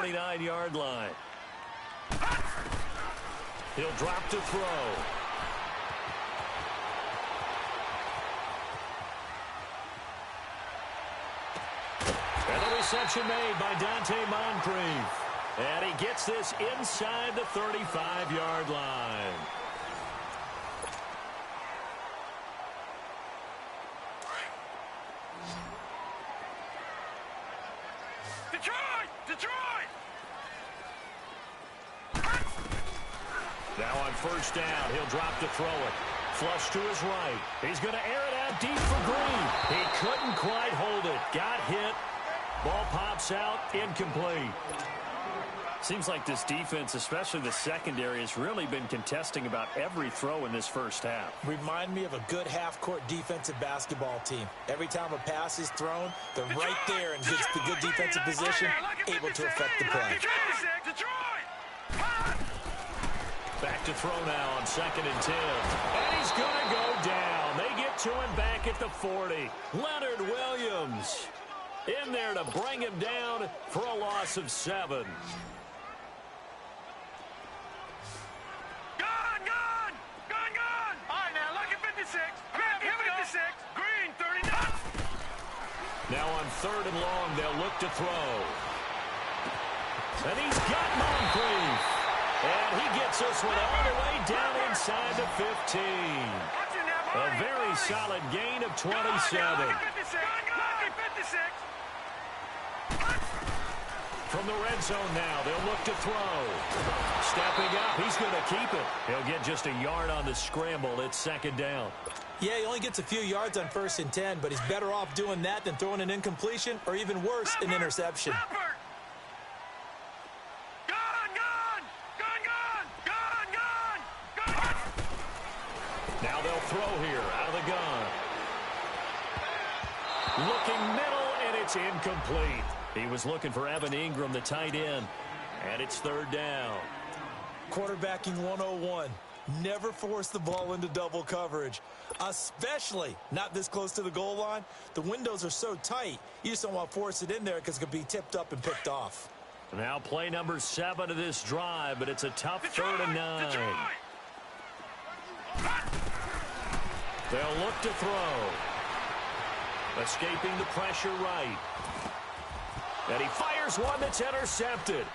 29-yard line. He'll drop to throw. And the reception made by Dante Moncrief. And he gets this inside the 35-yard line. Detroit! Now on first down, he'll drop to throw it. Flush to his right. He's going to air it out deep for Green. He couldn't quite hold it. Got hit. Ball pops out. Incomplete. Seems like this defense, especially the secondary, has really been contesting about every throw in this first half. Remind me of a good half-court defensive basketball team. Every time a pass is thrown, they're right there and gets the good defensive position, able to affect the play. Back to throw now on 2nd and 10. And he's going to go down. They get to him back at the 40. Leonard Williams in there to bring him down for a loss of 7. Now on 3rd and long, they'll look to throw. And he's got Moncrief. And he gets this one all the way down inside the 15. A very solid gain of 27. From the red zone now, they'll look to throw. Stepping up, he's going to keep it. He'll get just a yard on the scramble. It's 2nd down. Yeah, he only gets a few yards on 1st and 10, but he's better off doing that than throwing an incompletion or even worse, an interception. Now they'll throw here out of the gun. Looking middle, and it's incomplete. He was looking for Evan Ingram, the tight end, and it's 3rd down. Quarterbacking 101. Never force the ball into double coverage, especially not this close to the goal line. The windows are so tight, you just don't want to force it in there because it could be tipped up and picked off. Now play number 7 of this drive, but it's a tough 3rd and 9. They'll look to throw. Escaping the pressure right. And he fires one that's intercepted.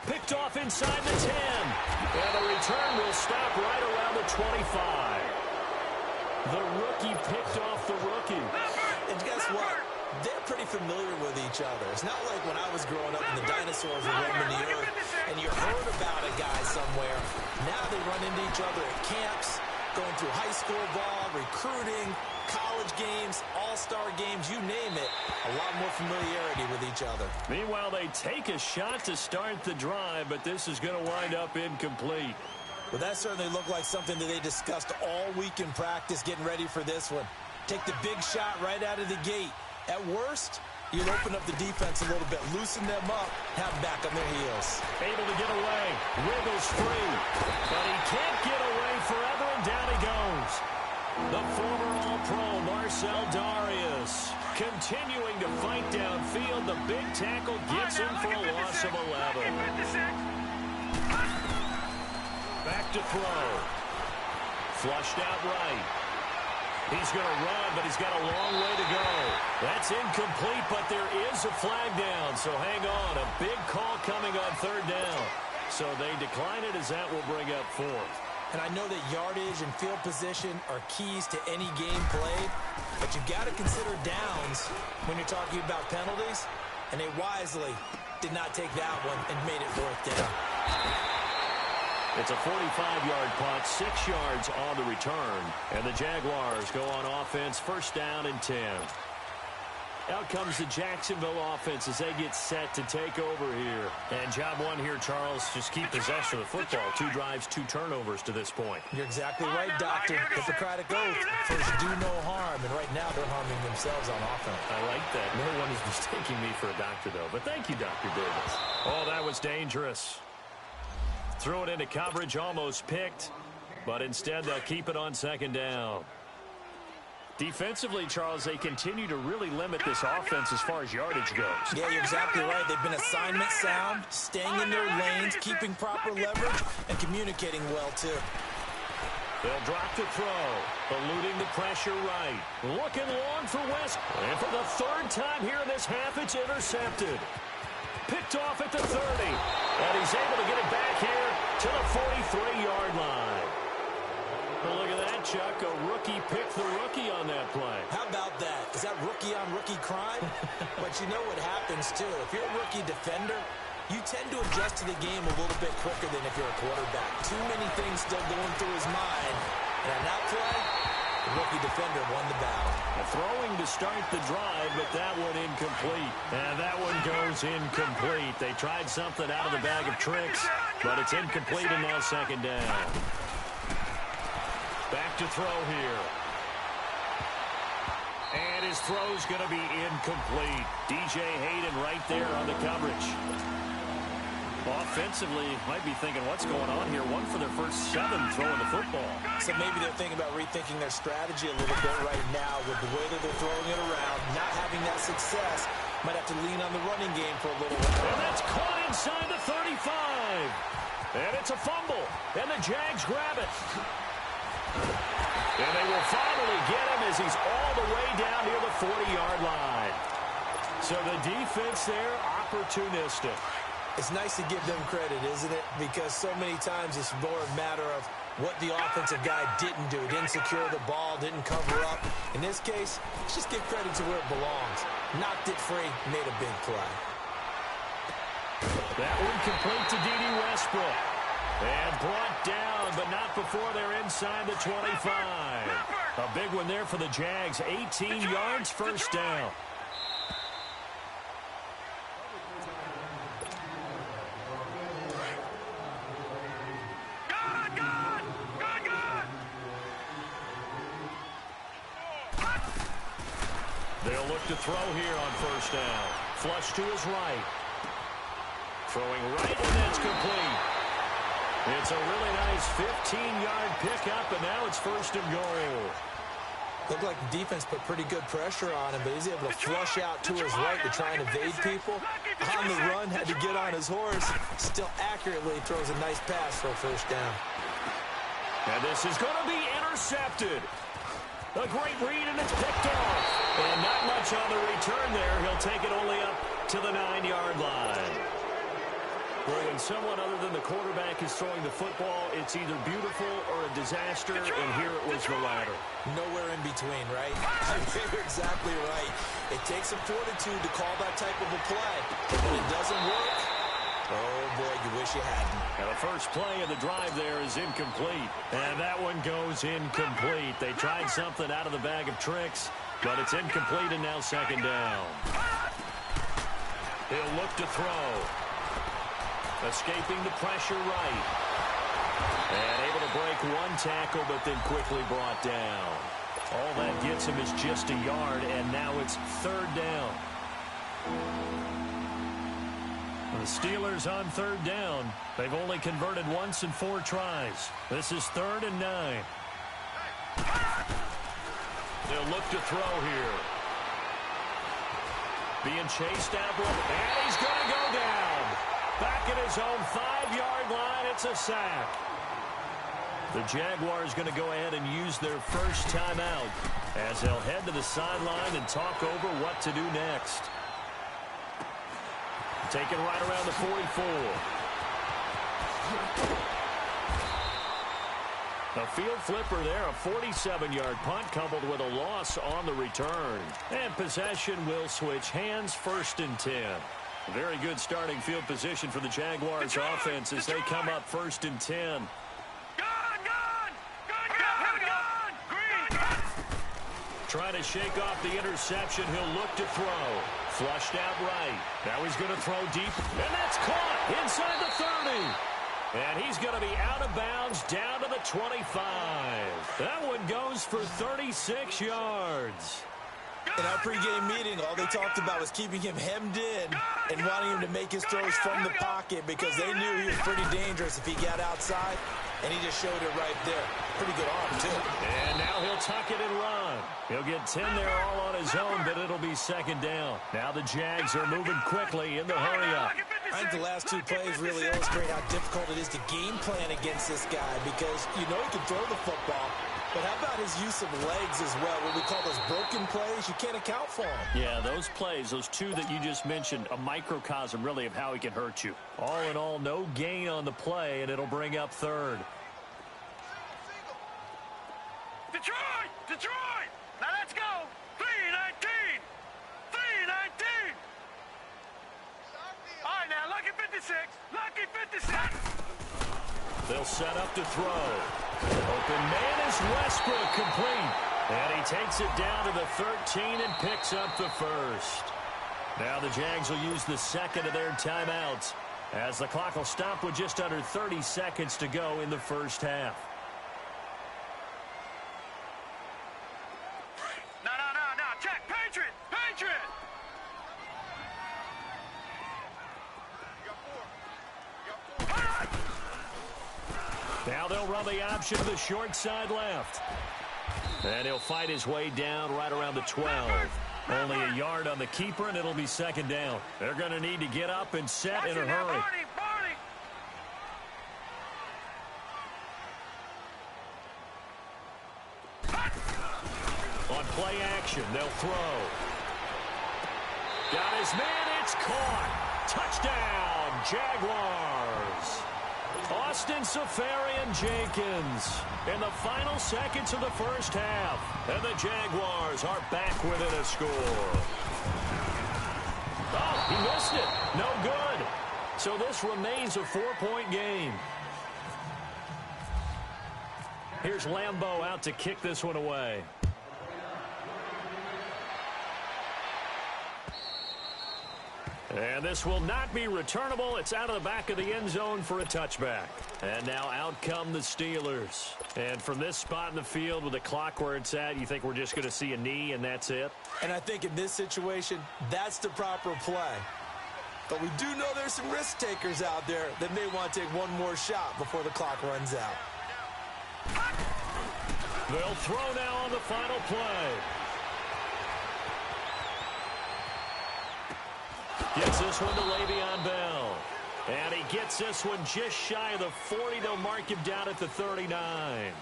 Picked off inside the 10. And the return will stop right around the 25. The rookie picked off the rookie. And guess what? They're pretty familiar with each other. It's not like when I was growing up and the dinosaurs were roaming the earth and you heard about a guy somewhere. Now they run into each other at camps, going through high school ball, recruiting, college games, all-star games, you name it. A lot more familiarity with each other. Meanwhile, they take a shot to start the drive, but this is going to wind up incomplete. Well, that certainly looked like something that they discussed all week in practice getting ready for this one. Take the big shot right out of the gate. At worst, you'd open up the defense a little bit, loosen them up, have them back on their heels. Able to get away, wiggles free, but he can't get away forever, and down he goes. The former All-Pro Marcel Darius continuing to fight downfield. The big tackle gets him for a loss of 11. Back to throw. Flushed out right. He's going to run, but he's got a long way to go. That's incomplete, but there is a flag down, so hang on. A big call coming on 3rd down. So they decline it as that will bring up 4th. And I know that yardage and field position are keys to any game played, but you've got to consider downs when you're talking about penalties, and they wisely did not take that one and made it 4th down. It's a 45-yard punt, 6 yards on the return, and the Jaguars go on offense, 1st down and 10. Out comes the Jacksonville offense as they get set to take over here. And job 1 here, Charles, just keep possession of the football. 2 drives, 2 turnovers to this point. You're exactly right, Doctor. Hippocratic oath. First, do no harm. And right now, they're harming themselves on offense. I like that. No one is mistaking me for a doctor, though. But thank you, Dr. Davis. Oh, that was dangerous. Threw it into coverage, almost picked. But instead, they'll keep it on 2nd down. Defensively, Charles, they continue to really limit this offense as far as yardage goes. Yeah, you're exactly right. They've been assignment sound, staying in their lanes, keeping proper leverage, and communicating well, too. They'll drop to throw, eluding the pressure right. Looking long for West. And for the third time here in this half, it's intercepted. Picked off at the 30. And he's able to get it back here to the 43-yard line. Well, look at that, Chuck. A rookie picked the rookie on that play. How about that? Is that rookie-on-rookie crime? But you know what happens, too. If you're a rookie defender, you tend to adjust to the game a little bit quicker than if you're a quarterback. Too many things still going through his mind. And on that play, the rookie defender won the battle. Throwing to start the drive, but that one incomplete. And that one goes incomplete. They tried something out of the bag of tricks, but it's incomplete and now second down. Back to throw here. And his throw's going to be incomplete. DJ Hayden right there on the coverage. Offensively, might be thinking, what's going on here? One for their first 7 throwing the football. So maybe they're thinking about rethinking their strategy a little bit right now with the way that they're throwing it around, not having that success. Might have to lean on the running game for a little while. And that's caught inside the 35. And it's a fumble. And the Jags grab it. And they will finally get him as he's all the way down near the 40-yard line. So the defense there, opportunistic. It's nice to give them credit, isn't it? Because so many times it's more a matter of what the offensive guy didn't do. Didn't secure the ball, didn't cover up. In this case, let's just give credit to where it belongs. Knocked it free, made a big play. That one complete to D.D. Westbrook. And brought down, but not before they're inside the 25. A big one there for the Jags. 18 yards, first down. They'll look to throw here on first down. Flush to his right. Throwing right, and that's complete. It's a really nice 15-yard pickup, and now it's first and goal. Looked like the defense put pretty good pressure on him, but he's able to flush out to his right to try and evade people. On the run, had to get on his horse. Still accurately throws a nice pass for a first down. And this is going to be intercepted. A great read, and it's picked off. And not much on the return there. He'll take it only up to the 9-yard line. Well, when someone other than the quarterback is throwing the football, it's either beautiful or a disaster, and here it was the latter. Nowhere in between, right? You're exactly right. It takes some fortitude to call that type of a play. But when it doesn't work, oh, boy, you wish you hadn't. Now the first play of the drive there is incomplete. And that one goes incomplete. They tried something out of the bag of tricks, but it's incomplete and now second down. He'll look to throw. Escaping the pressure right. And able to break one tackle, but then quickly brought down. All that gets him is just a yard, and now it's third down. The Steelers on third down. They've only converted once in 4 tries. This is 3rd and 9. They'll look to throw here. Being chased out, and he's going to go down. Back at his own 5-yard line, it's a sack. The Jaguars going to go ahead and use their first timeout as they'll head to the sideline and talk over what to do next. Taken right around the 44. A field flipper there, a 47-yard punt coupled with a loss on the return. And possession will switch hands, 1st and 10. Very good starting field position for the Jaguars offense as they come up 1st and 10. Trying to shake off the interception. He'll look to throw. Flushed out right. Now he's going to throw deep. And that's caught inside the 30. And he's going to be out of bounds down to the 25. That one goes for 36 yards. In our pregame meeting, all they talked about was keeping him hemmed in and wanting him to make his throws from the pocket because they knew he was pretty dangerous if he got outside, and he just showed it right there. Pretty good arm, too. And now he'll tuck it and run. He'll get 10 there all on his own, but it'll be second down. Now the Jags are moving quickly in the hurry-up. I think the last two plays really illustrate how difficult it is to game plan against this guy because you know he can throw the football, but how about his use of legs as well? What we call those broken plays, you can't account for them. Yeah, those plays, those two that you just mentioned, a microcosm really of how he can hurt you. All in all, no gain on the play, and it'll bring up third. Detroit! Detroit! Now let's go! 3-19! 3-19! All right, now, lucky 56. Lucky 56. They'll set up to throw. Open man is Westbrook, complete. And he takes it down to the 13 and picks up the first. Now the Jags will use the second of their timeouts as the clock will stop with just under 30 seconds to go in the first half. No. Check. Patriot! Patriot! Now they'll run the option to the short side left. And he'll fight his way down right around the 12. Only a yard on the keeper, and it'll be second down. They're going to need to get up and set in a hurry. Barney! On play action, they'll throw. Got his man, it's caught. Touchdown, Jaguars. Austin Safarian-Jenkins in the final seconds of the first half. And the Jaguars are back within a score. Oh, he missed it. No good. So this remains a 4-point game. Here's Lambeau out to kick this one away. And this will not be returnable. It's out of the back of the end zone for a touchback. And now out come the Steelers. And from this spot in the field with the clock where it's at, you think we're just going to see a knee and that's it? And I think in this situation, that's the proper play. But we do know there's some risk takers out there that may want to take one more shot before the clock runs out. They'll throw now on the final play. Gets this one to Le'Veon Bell. And he gets this one just shy of the 40. They'll mark him down at the 39.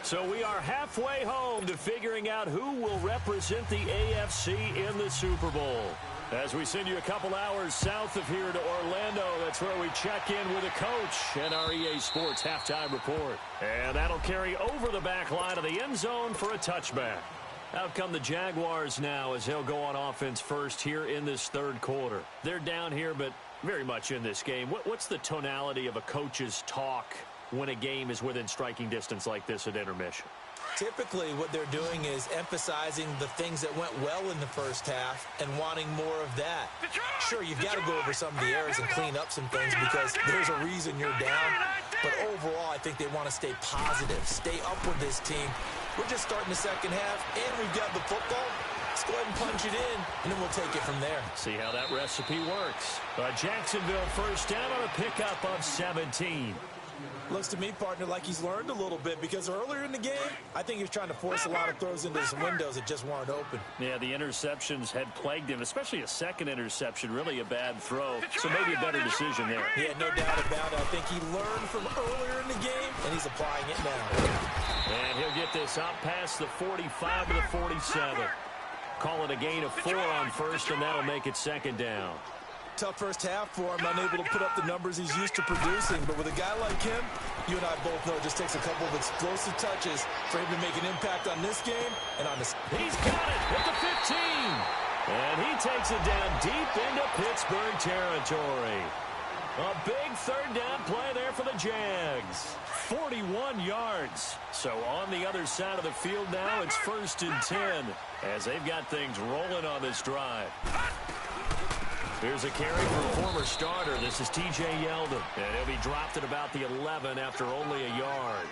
So we are halfway home to figuring out who will represent the AFC in the Super Bowl. As we send you a couple hours south of here to Orlando, that's where we check in with a coach and our EA Sports halftime report. And that'll carry over the back line of the end zone for a touchback. Out come the Jaguars now as they'll go on offense first here in this third quarter. They're down here, but very much in this game. What's the tonality of a coach's talk when a game is within striking distance like this at intermission? Typically, what they're doing is emphasizing the things that went well in the first half and wanting more of that. Sure, you've got to go over some of the errors and clean up some things because there's a reason you're down. But overall, I think they want to stay positive, stay up with this team. We're just starting the second half, and we've got the football. Let's go ahead and punch it in, and then we'll take it from there. See how that recipe works. Jacksonville first down on a pickup of 17. Looks to me, partner, like he's learned a little bit because earlier in the game, I think he was trying to force a lot of throws into some windows that just weren't open. Yeah, the interceptions had plagued him, especially a second interception, really a bad throw. So maybe a better decision there. Yeah, no doubt about it. I think he learned from earlier in the game, and he's applying it now. And he'll get this out past the 45 to the 47. Call it a gain of 4 on first, and that'll make it second down. Tough first half for him, unable to put up the numbers he's used to producing. But with a guy like him, you and I both know it just takes a couple of explosive touches for him to make an impact on this game and on this. He's got it at the 15. And he takes it down deep into Pittsburgh territory. A big third down play there for the Jags. 41 yards. So on the other side of the field now, it's 1st and 10 as they've got things rolling on this drive. Here's a carry from former starter. This is T.J. Yeldon. And he'll be dropped at about the 11 after only a yard.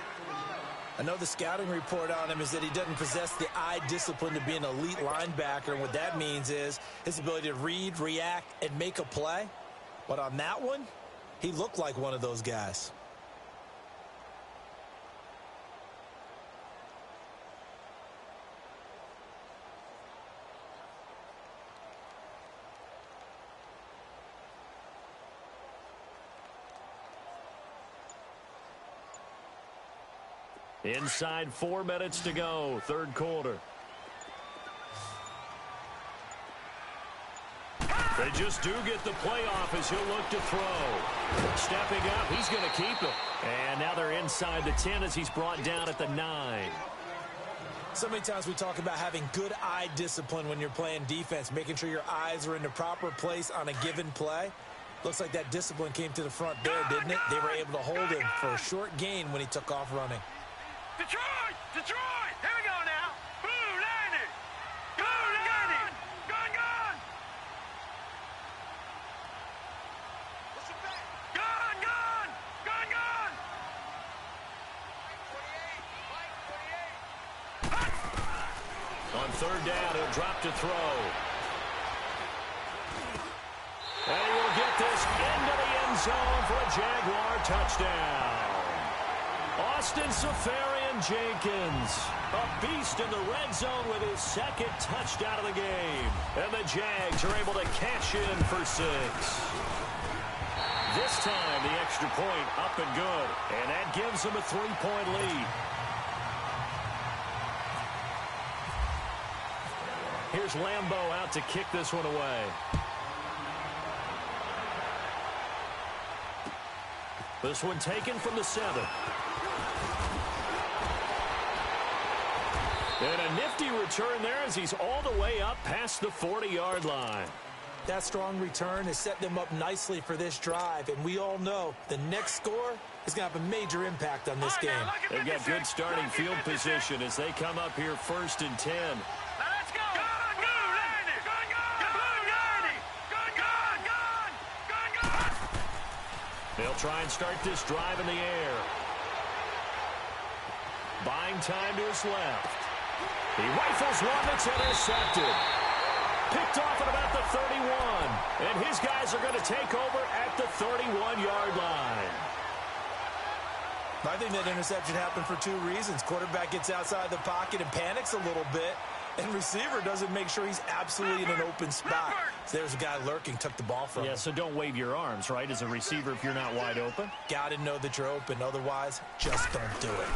I know the scouting report on him is that he doesn't possess the eye discipline to be an elite linebacker. And what that means is his ability to read, react, and make a play. But on that one, he looked like one of those guys. Inside 4 minutes to go, third quarter. They just do get the playoff as he'll look to throw. Stepping up, he's going to keep it. And now they're inside the 10 as he's brought down at the 9. So many times we talk about having good eye discipline when you're playing defense, making sure your eyes are in the proper place on a given play. Looks like that discipline came to the front there, didn't it? They were able to hold him for a short gain when he took off running. Detroit! Detroit! Here we go now! Blue 90! Blue 90! Gone, gone! Gone, gone! Gone, gone! On third down, he'll drop to throw. And he will get this into the end zone for a Jaguar touchdown. Austin Seferian-Jenkins, a beast in the red zone with his second touchdown of the game. And the Jags are able to cash in for 6. This time, the extra point up and good. And that gives them a 3-point lead. Here's Lambeau out to kick this one away. This one taken from the 7. And a nifty return there as he's all the way up past the 40-yard line. That strong return has set them up nicely for this drive, and we all know the next score is going to have a major impact on this game. They've got good starting field position as they come up here 1st and 10. Let's go! Gone, blue 90! Gone, gone! Blue 90! Gone, gone! Gone! Gone, gone! They'll try and start this drive in the air. Buying time to his left. He rifles one that's intercepted. Picked off at about the 31. And his guys are going to take over at the 31-yard line. I think that interception happened for 2 reasons. Quarterback gets outside the pocket and panics a little bit. And receiver doesn't make sure he's absolutely in an open spot. So there's a guy lurking, took the ball from him. Yeah, so don't wave your arms, right, as a receiver if you're not wide open. Got to know that you're open. Otherwise, just don't do it.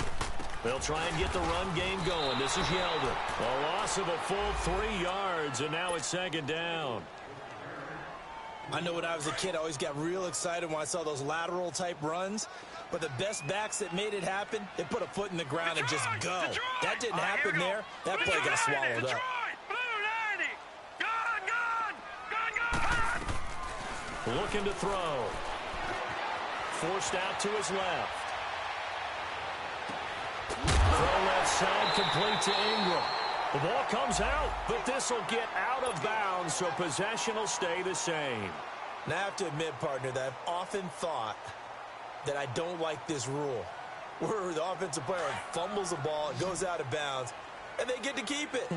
They'll try and get the run game going. This is Yeldon. A loss of a full 3 yards, and now it's 2nd down. I know when I was a kid, I always got real excited when I saw those lateral-type runs. But the best backs that made it happen, they put a foot in the ground and just go. That didn't happen there. That play got swallowed up. Blue 90! Gone, gone! Gone, gone! Looking to throw. Forced out to his left. Throw left side, complete to Ingram. The ball comes out, but this will get out of bounds, so possession will stay the same. Now, I have to admit, partner, that I've often thought that I don't like this rule, where the offensive player fumbles the ball, it goes out of bounds, and they get to keep it.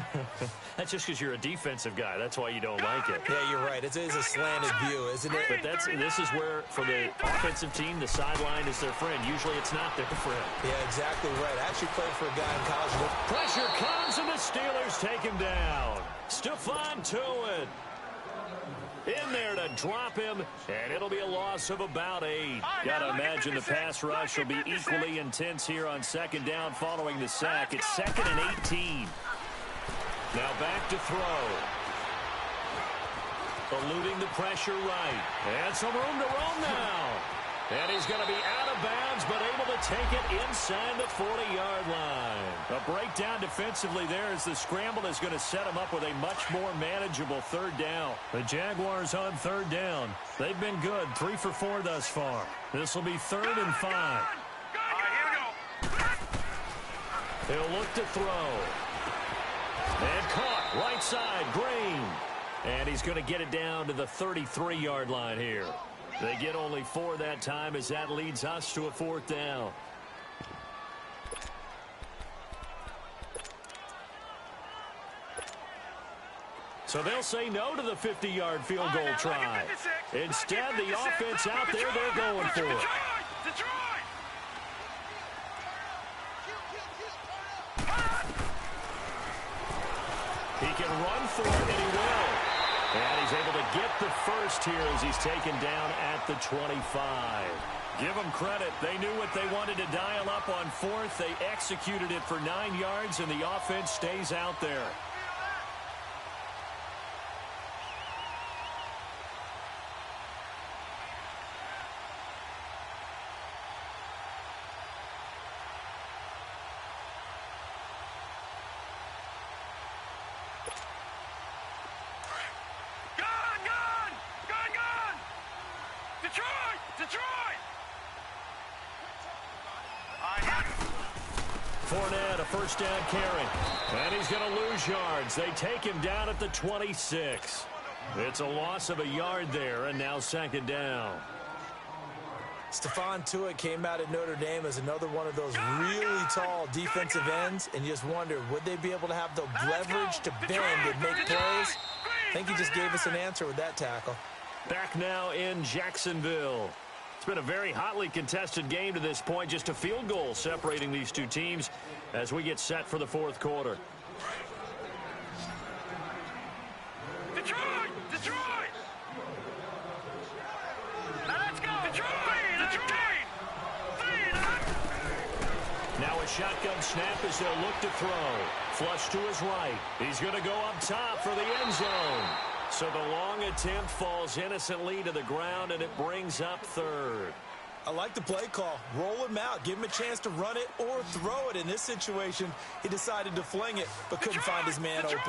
That's just because you're a defensive guy. That's why you don't like it. Yeah, you're right. It is a slanted view, isn't it? But this is where, for the offensive team, the sideline is their friend. Usually it's not their friend. Yeah, exactly right. I actually played for a guy in college. Pressure comes, and the Steelers take him down. Stephon Tuitt in there to drop him, and it'll be a loss of about 8. Got to imagine the pass rush will be equally intense here on 2nd down following the sack. It's 2nd and 18. Now back to throw. Eluding the pressure right. And some room to roam now. And he's going to be out of bounds, but able to take it inside the 40-yard line. A breakdown defensively there as the scramble is going to set him up with a much more manageable 3rd down. The Jaguars on 3rd down. They've been good, 3 for 4 thus far. This will be 3rd and 5. All right, here we go. He'll look to throw. And caught, right side, Green. And he's going to get it down to the 33-yard line here. They get only 4 that time as that leads us to a 4th down. So they'll say no to the 50-yard field goal try. Instead, the offense out there, they're going for it. He can run for it, and he will. And he's able to get the first here as he's taken down at the 25. Give them credit. They knew what they wanted to dial up on fourth. They executed it for 9 yards, and the offense stays out there. Fournette, a first down carry. And he's going to lose yards. They take him down at the 26. It's a loss of a yard there, and now second down. Stephon Tuitt came out of Notre Dame as another one of those really tall defensive ends, and you just wonder, would they be able to have the leverage to bend and make plays? I think he just gave us an answer with that tackle. Back now in Jacksonville. It's been a very hotly contested game to this point. Just a field goal separating these two teams as we get set for the fourth quarter. Detroit! Detroit! Now let's go! Detroit! Detroit! Now a shotgun snap as they'll look to throw. Flush to his right. He's going to go up top for the end zone. So the long attempt falls innocently to the ground, and it brings up third. I like the play call. Roll him out. Give him a chance to run it or throw it. In this situation, he decided to fling it, but couldn't find his man open. Here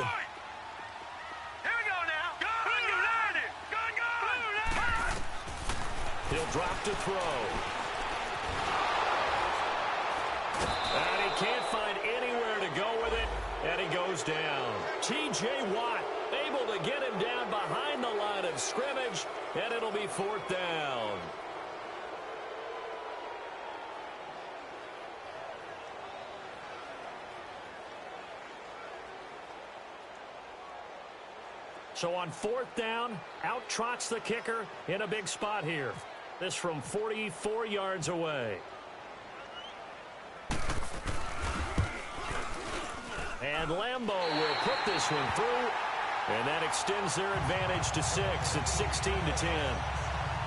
we go now. He'll drop to throw. And he can't find anywhere to go with it, and he goes down. T.J. Watt able to get him down behind the line of scrimmage, and it'll be fourth down. So on fourth down, out trots the kicker in a big spot here. This from 44 yards away. And Lambeau will put this one through. And that extends their advantage to 6. It's 16-10.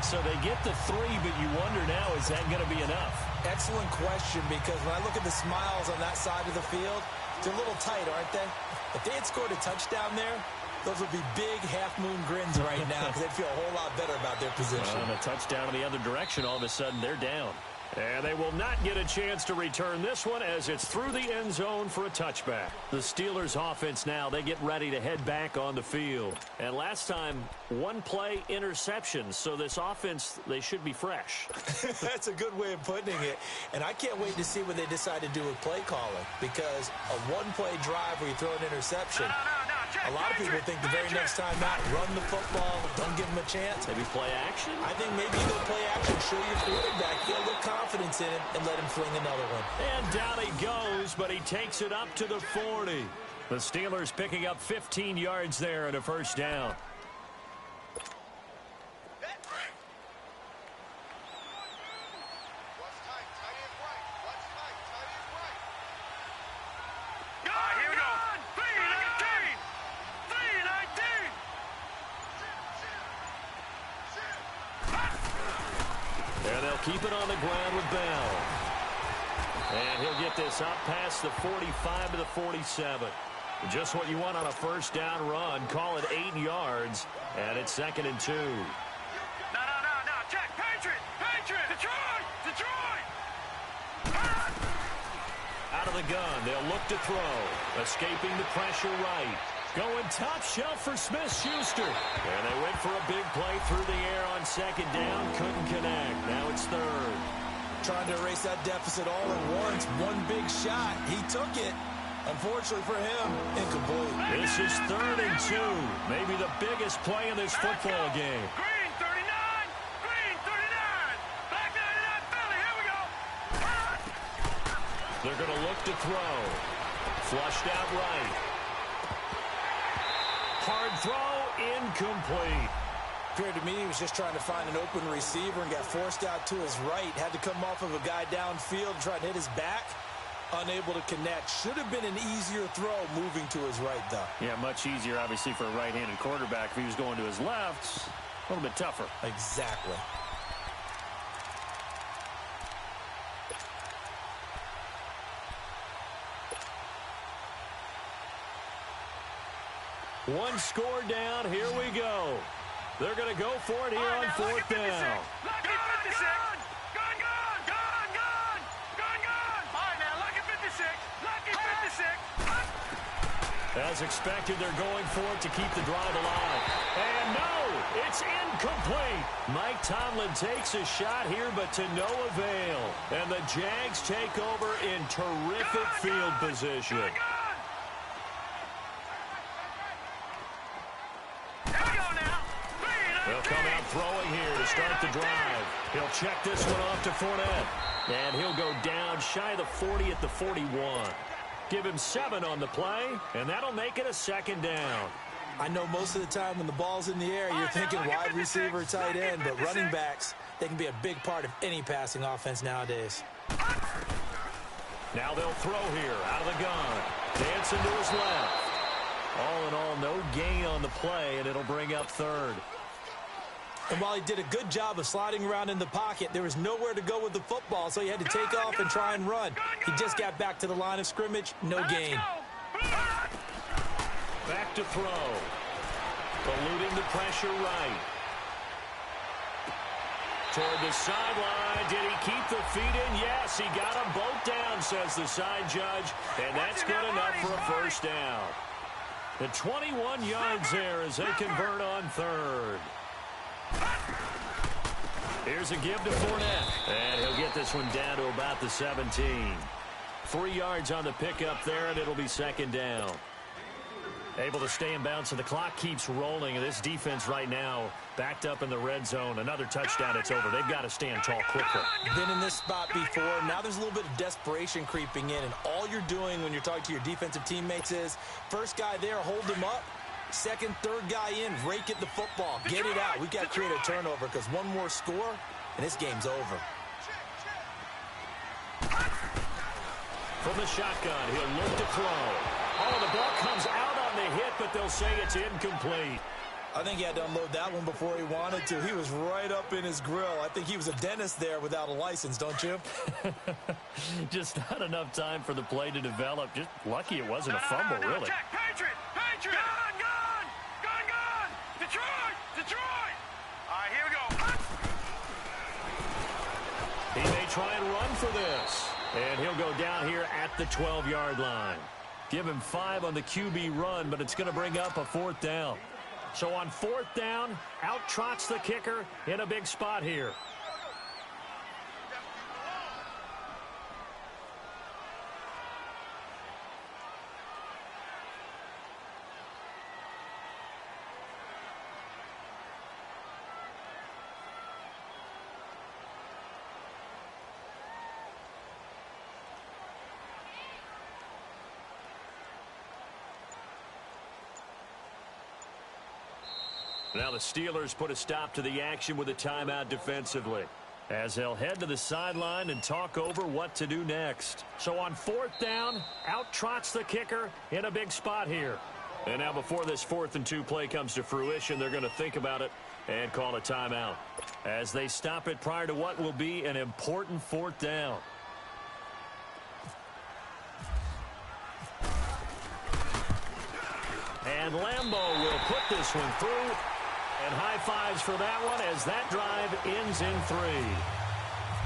So they get the 3, but you wonder now, is that going to be enough? Excellent question, because when I look at the smiles on that side of the field, they're a little tight, aren't they? If they had scored a touchdown there, those would be big half-moon grins right now because they'd feel a whole lot better about their position. And a touchdown in the other direction, all of a sudden they're down. And they will not get a chance to return this one as it's through the end zone for a touchback. The Steelers offense now, they get ready to head back on the field. And last time, one play interception. So this offense, they should be fresh. That's a good way of putting it. And I can't wait to see what they decide to do with play calling, because a one-play drive where you throw an interception, a lot of people think the very next time out, run the football, don't give them a chance. Maybe play action? I think maybe you go play action, show your quarterback, get a little confidence in him, and let him fling another one. And down he goes, but he takes it up to the 40. The Steelers picking up 15 yards there and a first down. Keep it on the ground with Bell. And he'll get this up past the 45 to the 47. Just what you want on a first down run. Call it 8 yards. And it's 2nd and 2. No. Check. Patriot. Detroit. Out of the gun. They'll look to throw. Escaping the pressure right. Going top shelf for Smith-Schuster. And they went for a big play through the air on second down. Couldn't connect. Now it's third. Trying to erase that deficit all at once. One big shot. He took it. Unfortunately for him, incomplete. This is 3rd and 2. Maybe the biggest play in this football game. Green 39. Back 99 Philly. Here we go. They're going to look to throw. Flushed out right. hard throw, incomplete. Appeared to me he was just trying to find an open receiver and got forced out to his right. Had to come off of a guy downfield and try to hit his back. Unable to connect. Should have been an easier throw moving to his right, though. Yeah, much easier, obviously, for a right-handed quarterback. If he was going to his left, a little bit tougher. Exactly. One score down. Here we go. They're going to go for it here on fourth down. Lucky 56. Gone. All right, now, lucky 56. Lucky 56. As expected, they're going for it to keep the drive alive. And no, it's incomplete. Mike Tomlin takes a shot here, but to no avail. And the Jags take over in terrific field position. They'll come out throwing here to start the drive. He'll check this one off to Fournette. And he'll go down shy of the 40 at the 41. Give him 7 on the play, and that'll make it a second down. I know most of the time when the ball's in the air, you're thinking wide receiver, tight end, but running backs, they can be a big part of any passing offense nowadays. Now they'll throw here out of the gun. Dancing to his left. All in all, no gain on the play, and it'll bring up third. And while he did a good job of sliding around in the pocket, there was nowhere to go with the football, so he had to take off and try and run. He just got back to the line of scrimmage, no gain. Back to throw. Eluding the pressure right. Toward the sideline. Did he keep the feet in? Yes, he got them both down, says the side judge. And that's good enough for a first down. The 21 yards there as they convert on third. Here's a give to Fournette. And he'll get this one down to about the 17. 3 yards on the pickup there, and it'll be second down. Able to stay in bounds, so the clock keeps rolling. And this defense right now backed up in the red zone. Another touchdown, it's over. They've got to stand tall quickly. Been in this spot before. Now there's a little bit of desperation creeping in. And all you're doing when you're talking to your defensive teammates is, first guy there, hold him up. Second, third guy in, rake at the football. Get it out. We've got to create a turnover because one more score, and this game's over. From the shotgun, he'll look to throw. Oh, the ball comes out on the hit, but they'll say it's incomplete. I think he had to unload that one before he wanted to. He was right up in his grill. I think he was a dentist there without a license, don't you? Just not enough time for the play to develop. Just lucky it wasn't a fumble, really. Check. Patriot! Gone! Detroit! All right, here we go. He may try and run for this. And he'll go down here at the 12-yard line. Give him 5 on the QB run, but it's going to bring up a fourth down. So on fourth down, out trots the kicker in a big spot here. Now the Steelers put a stop to the action with a timeout defensively, as they'll head to the sideline and talk over what to do next. So on fourth down, out trots the kicker in a big spot here. And now before this 4th and 2 play comes to fruition, they're going to think about it and call a timeout, as they stop it prior to what will be an important fourth down. And Lambeau will put this one through. And high fives for that one as that drive ends in 3.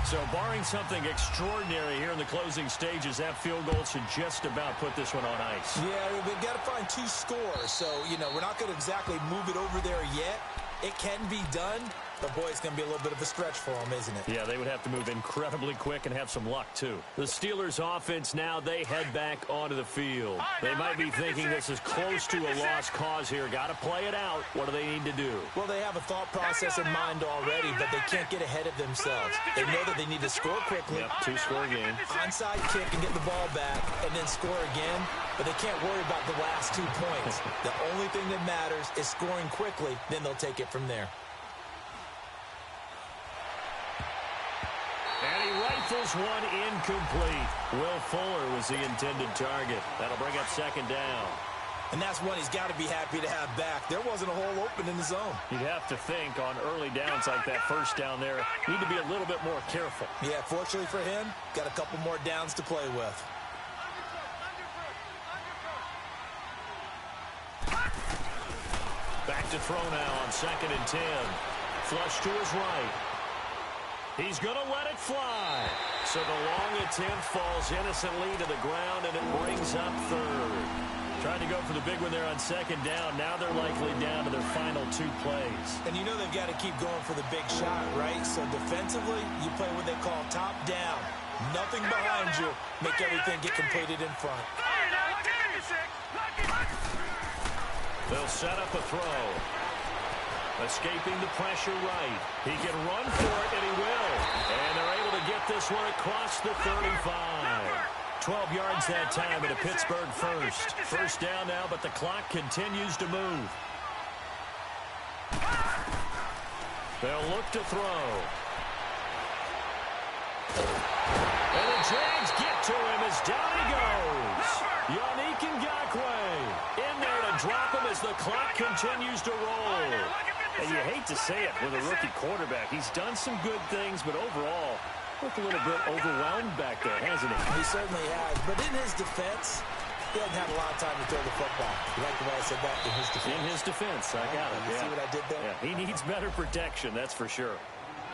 So barring something extraordinary here in the closing stages, that field goal should just about put this one on ice. Yeah, we've got to find 2 scores. So, we're not going to exactly move it over there yet. It can be done, But, boy, it's going to be a little bit of a stretch for them, isn't it? Yeah, they would have to move incredibly quick and have some luck, too. The Steelers' offense now, they head back onto the field. They might be thinking this is close to a lost cause here. Got to play it out. What do they need to do? Well, they have a thought process in mind already, but they can't get ahead of themselves. They know that they need to score quickly. Yep, two-score game. Onside kick and get the ball back and then score again, but they can't worry about the last 2 points. The only thing that matters is scoring quickly, then they'll take it from there. And he rifles one incomplete. Will Fuller was the intended target. That'll bring up second down. And that's one he's got to be happy to have back. There wasn't a hole open in the zone. You'd have to think on early downs like that first down there, need to be a little bit more careful. Yeah, fortunately for him, got a couple more downs to play with. Back to throw now on 2nd and 10. Flush to his right. He's going to let it fly. So the long attempt falls innocently to the ground, and it brings up third. Tried to go for the big one there on 2nd down. Now they're likely down to their final 2 plays. And you know they've got to keep going for the big shot, right? So defensively, you play what they call top down. Nothing behind you. Make everything get completed in front. They'll set up a throw. Escaping the pressure right. He can run for it, and he will. And they're able to get this one across the 35. 12 yards that time at a Pittsburgh first. First down now, but the clock continues to move. They'll look to throw. And the Jags get to him as down he goes. Yannick Ngakoue in there to drop him as the clock continues to roll. And you hate to say it with a rookie quarterback. He's done some good things, but overall, looked a little bit overwhelmed back there, hasn't he? He certainly has. But in his defense, he doesn't have a lot of time to throw the football. You like the way I said that? In his defense. In his defense, I got it. You see what I did there? Yeah, he needs better protection, that's for sure.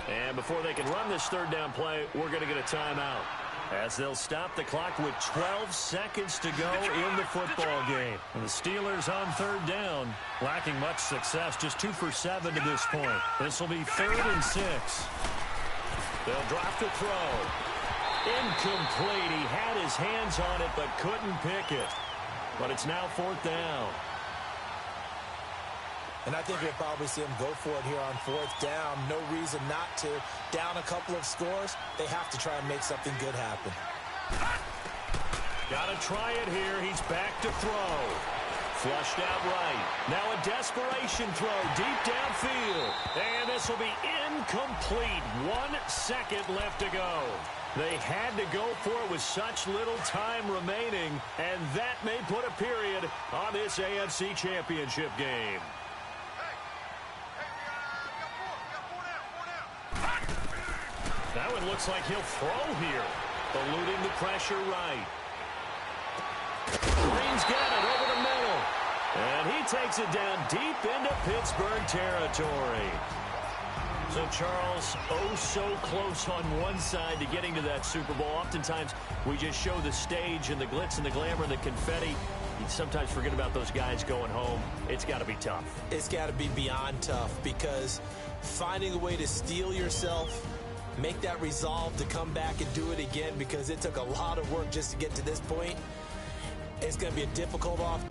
And before they can run this third down play, we're going to get a timeout, as they'll stop the clock with 12 seconds to go in the football game. And the Steelers on third down, lacking much success, just 2 for 7 to this point. This will be 3rd and 6. They'll drop to throw. Incomplete. He had his hands on it but couldn't pick it. But it's now 4th down. And I think we'll probably see him go for it here on 4th down. No reason not to. Down a couple of scores, they have to try and make something good happen. Got to try it here. He's back to throw. Flushed out right. Now a desperation throw deep downfield. And this will be incomplete. 1 second left to go. They had to go for it with such little time remaining. And that may put a period on this AFC Championship game. Now it looks like he'll throw here. Eluding the pressure right. Green's got it over the middle. And he takes it down deep into Pittsburgh territory. So, Charles, oh so close on one side to getting to that Super Bowl. Oftentimes, we just show the stage and the glitz and the glamour and the confetti. You sometimes forget about those guys going home. It's got to be tough. It's got to be beyond tough, because finding a way to steel yourself, make that resolve to come back and do it again, because it took a lot of work just to get to this point. It's going to be a difficult off.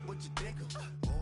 What you think of?